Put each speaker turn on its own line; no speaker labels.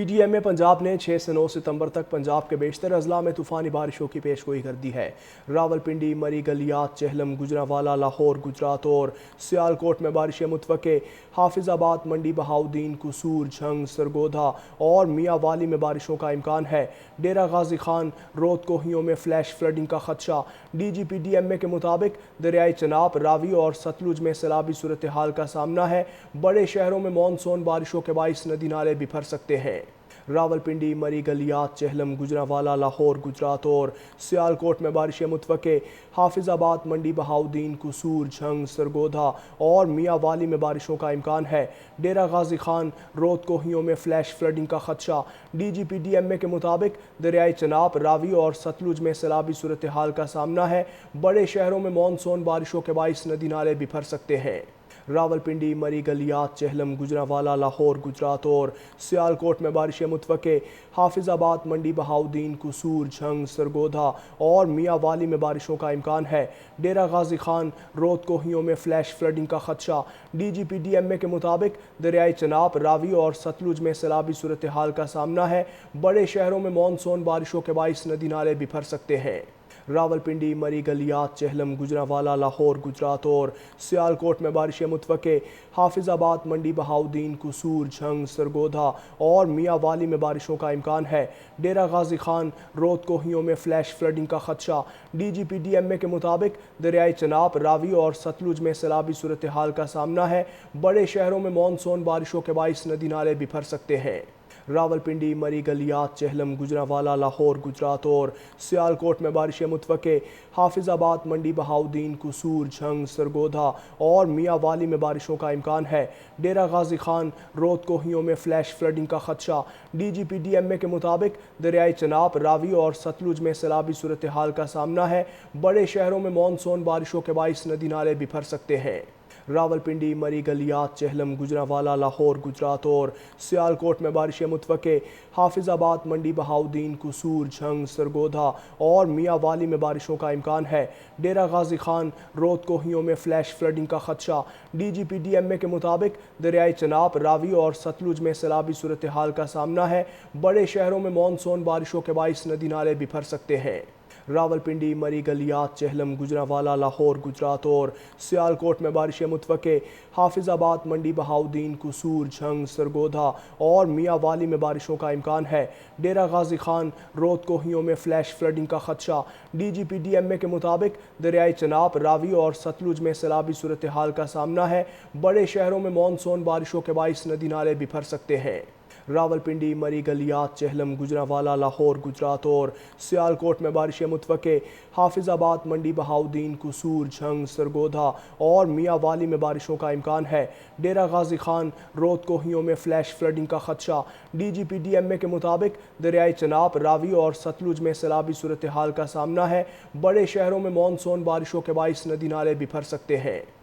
PDMA Punjab ने 6 से 9 सितंबर तक पंजाब के बेशतर अजला में तूफ़ानी बारिशों की पेशगोई कर दी है। रावलपिंडी, मरी, गलियात, चेहलम, गुजरांवाला, लाहौर, गुजरात और सियालकोट में बारिशें मुतवक्के। हाफिजाबाद, मंडी बहाउद्दीन, कसूर, झंग, सरगोधा और मियाँ वाली में बारिशों का इम्कान है। डेरा गाजी खान, रोद कोहियों में फ्लैश फ्लडिंग का खदशा। DG PDMA के मुताबिक दरियाई चनाब, रावी और सतलुज में सैलाबी सूरत हाल का सामना है। बड़े शहरों में मानसून बारिशों के बाइस नदी नाले बिफर सकते हैं। रावलपिंडी, मरी, गलियात, चेहलम, गुजरांवाला, लाहौर, गुजरात और सियालकोट में बारिशें मुतवक्के। हाफिजाबाद, मंडी बहाउद्दीन, कसूर, झंग, सरगोधा और मियाँ वाली में बारिशों का इम्कान है। डेरा गाजी खान, रोद कोहियों में फ्लैश फ्लडिंग का खदशा। DG PDMA के मुताबिक दरियाई चनाब, रावी और सतलुज में सैलाबी सूरत हाल का सामना है। बड़े शहरों में मानसून बारिशों के बाइस नदी नाले बिफर सकते हैं। रावलपिंडी, मरी, गलियात, चेहलम, गुजरांवाला, लाहौर, गुजरात और सियालकोट में बारिशें मुतवक्के। हाफिजाबाद, मंडी बहाउद्दीन, कसूर, झंग, सरगोधा और मियाँ वाली में बारिशों का इम्कान है। डेरा गाजी खान, रोद कोहियों में फ्लैश फ्लडिंग का खदशा। DG PDMA के मुताबिक दरियाई चनाब, रावी और सतलुज में सैलाबी सूरत हाल का सामना है। बड़े शहरों में मानसून बारिशों के बाइस नदी नाले बिफर सकते हैं। रावलपिंडी, मरी, गलियात, चेहलम, गुजरांवाला, लाहौर, गुजरात और सियालकोट में बारिशें मुतवक्के। हाफिजाबाद, मंडी बहाउद्दीन, कसूर, झंग, सरगोधा और मियाँ वाली में बारिशों का इम्कान है। डेरा गाजी खान, रोद कोहियों में फ्लैश फ्लडिंग का खदशा। DG PDMA के मुताबिक दरियाई चनाब, रावी और सतलुज में सैलाबी सूरत हाल का सामना है। बड़े शहरों में मानसून बारिशों के बाइस नदी नाले बिफर सकते हैं। रावलपिंडी, मरी, गलियात, चेहलम, गुजरांवाला, लाहौर, गुजरात और सियालकोट में बारिशें मुतवक्के। हाफिजाबाद, मंडी बहाउद्दीन, कसूर, झंग, सरगोधा और मियाँ वाली में बारिशों का इम्कान है। डेरा गाजी खान, रोद कोहियों में फ्लैश फ्लडिंग का खदशा। DG PDMA के मुताबिक दरियाई चनाब, रावी और सतलुज में सैलाबी सूरत हाल का सामना है। बड़े शहरों में मानसून बारिशों के बाइस नदी नाले बिफर सकते हैं। रावलपिंडी, मरी, गलियात, चेहलम, गुजरांवाला, लाहौर, गुजरात और सियालकोट में बारिशें मुतवक्के। हाफिजाबाद, मंडी बहाउद्दीन, कसूर, झंग, सरगोधा और मियाँ वाली में बारिशों का इम्कान है। डेरा गाजी खान, रोद कोहियों में फ्लैश फ्लडिंग का खदशा। DG PDMA के मुताबिक दरियाई चनाब, रावी और सतलुज में सैलाबी सूरत हाल का सामना है। बड़े शहरों में मानसून बारिशों के बाइस नदी नाले बिफर सकते हैं। रावलपिंडी, मरी, गलियात, चेहलम, गुजरांवाला, लाहौर, गुजरात और सियालकोट में बारिशें मुतवक्के। हाफिजाबाद, मंडी बहाउद्दीन, कसूर, झंग, सरगोधा और मियाँ वाली में बारिशों का इम्कान है। डेरा गाजी खान, रोद कोहियों में फ्लैश फ्लडिंग का खदशा। DG PDMA के मुताबिक दरियाई चनाब, रावी और सतलुज में सैलाबी सूरत हाल का सामना है। बड़े शहरों में मानसून बारिशों के बाइस नदी नाले बिफर सकते हैं। रावलपिंडी, मरी, गलियात, चेहलम, गुजरांवाला, लाहौर, गुजरात और सियालकोट में बारिशें मुतवक्के। हाफिजाबाद, मंडी बहाउद्दीन, कसूर, झंग, सरगोधा और मियाँ वाली में बारिशों का इम्कान है। डेरा गाजी खान, रोद कोहियों में फ्लैश फ्लडिंग का खदशा। DG PDMA के मुताबिक दरियाई चनाब, रावी और सतलुज में सैलाबी सूरत हाल का सामना है। बड़े शहरों में मानसून बारिशों के बाइस नदी नाले बिफर सकते हैं।